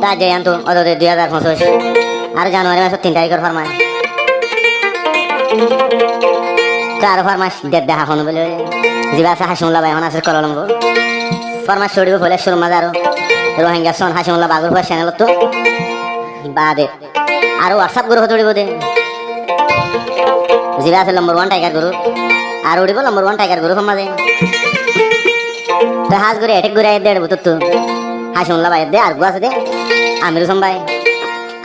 তা যে আনতো অত 2025 আর জানুয়ারি মাসের 3 তারিখের ফরমাস তো আরো ফরমাস দেখা হনো বলে জিবা আছে হাসিমুল্লাহ ভাই এখন আছে কলম্বো ফরমাস ছড়িব বলে শুরু মাঝে আরো রোহিঙ্গা সন হাসিমুল্লাহ বাগুর ভাই চ্যানেল তো বাদে আরো হোয়াটসঅ্যাপ গ্রুপ ছড়িব দে জিবা আছে নম্বর 1 টাইগার গ্রুপ আর উড়িব নম্বর 1 টাইগার গ্রুপ মাঝে তো হাজ করে এটেক করে দেড় বুত তো হাসিমুল্লাহ ভাই দে আর গো আছে দে আমির হোসেন ভাই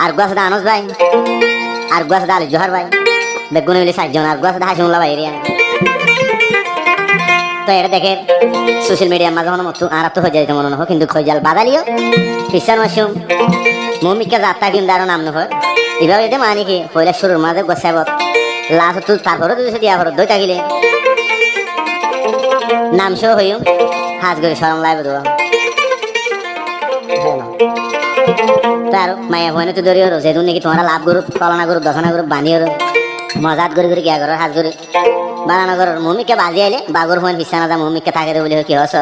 আর গো আছে আনস ভাই আর গো আছে আলী জোহার ভাই বেগুন মিলে 7 জন আর গো আছে হাসিমুল্লাহ ভাই এরিয়া তো এটা দেখে সোশ্যাল মিডিয়ার মাঝে মতো আর তো হয়ে যেতে মনে হয় কিন্তু খোঁজাল বাদালিও খ্রিস্টান মাসুম মমিকা যাত্রা কিন্তু আরো নাম নহয় এভাবে এতে মানে কি পয়লা শুরুর মাঝে গোসাইবত লাস্ট তুই তারপরে তুই দিয়া ঘর দই থাকিলে নাম শো হইম হাজ করে সরম লাইব দেওয়া তার মায়া ভয়নে তো দরিও রো যেদিন নাকি তোমার লাভ করুক কলনা করুক দশনা করুক বানিয়ে মজাত করে করে গিয়া করো হাজ করে বানানো করো মমিকে বাজি আইলে বাগর ফোন বিছানা যা মমিকে থাকে বলে কি হস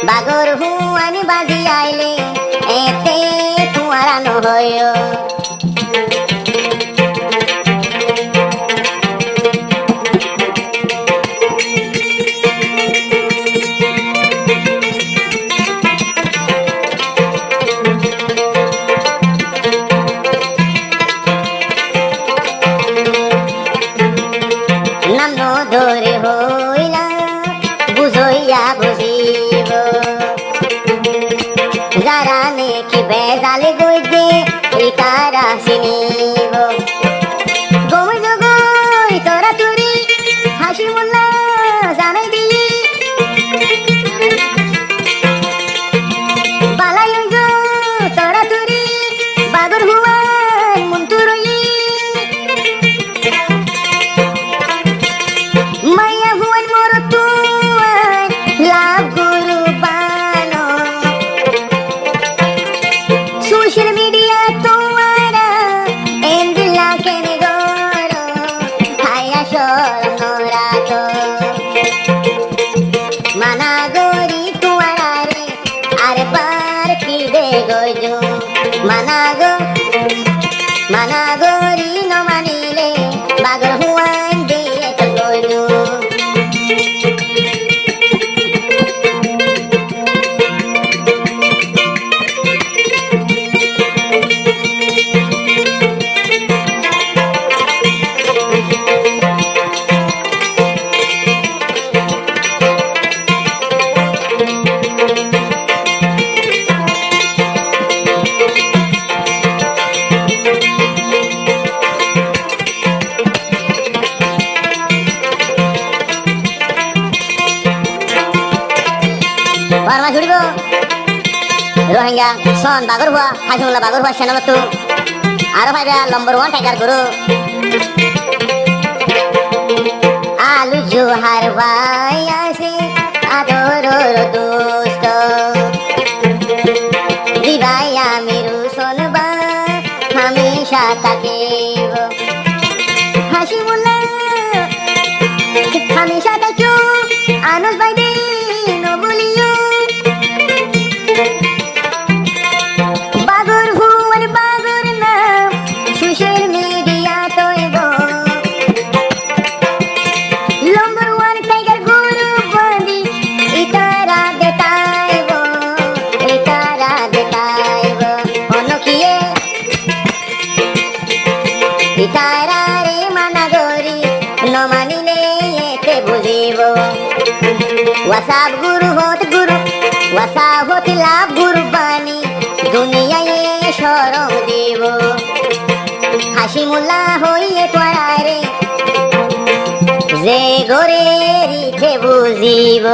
বাগর হুয়ানি বাজি আইলে এতে তোমারা নহয় নাম ধরে হইলা বুঝইয়া বুঝিব যারা নেকি বেজালে গইতে এই তারা চিনিব গমই জগই তোরা তুরি হাসিমুল্লাহ জানাই দিলি বালাই হইজ তোরা তুরি বাগর হুয়ান মন্তুরই মাইয়া হুয়ান মোর তুয়ান লাভ গুরু বানো সোশ্যাল মিডিয়া তোমারা এন্দিলা কেনে গরো হায়া সরনরা তো মানা গরি তোমারা রে আরে পার কি দে গজো মানা গরি ন মানিলে বাগর হুয়ান দিয়ে তো গজো জুড়িব রোহিঙ্গা সন বাগর হুয়া হাসিমুল্লাহ বাগর হুয়া চ্যানেল তো আরো ভাইরা নম্বর 1 টাইগার গুরু আলু জোহার ভাই আছে আদর দোস্ত দিবাই আমি রুসন বা হামেশা থাকিব হাসি মুল্লা হামেশা থাকিও আনস ভাই দে নবলিও বাগর হুয়ার বাগর নাম সোশ্যাল মিডিয়া তৈব নম্বর ওয়ান টাইগার গুরু বন্দি ইতারা দেখাইব অনকিয়ে ইতারা রে মানা গরি নমানিলে এতে বুঝিব ওয়াসাব গুরু ওয়াসাব হতে লাভ গুরু বাণী দুনিয়ায় সরম দিব হাসি মুল্লা হইয়ে তোয়ারে যে গরে রিখে বুঝিব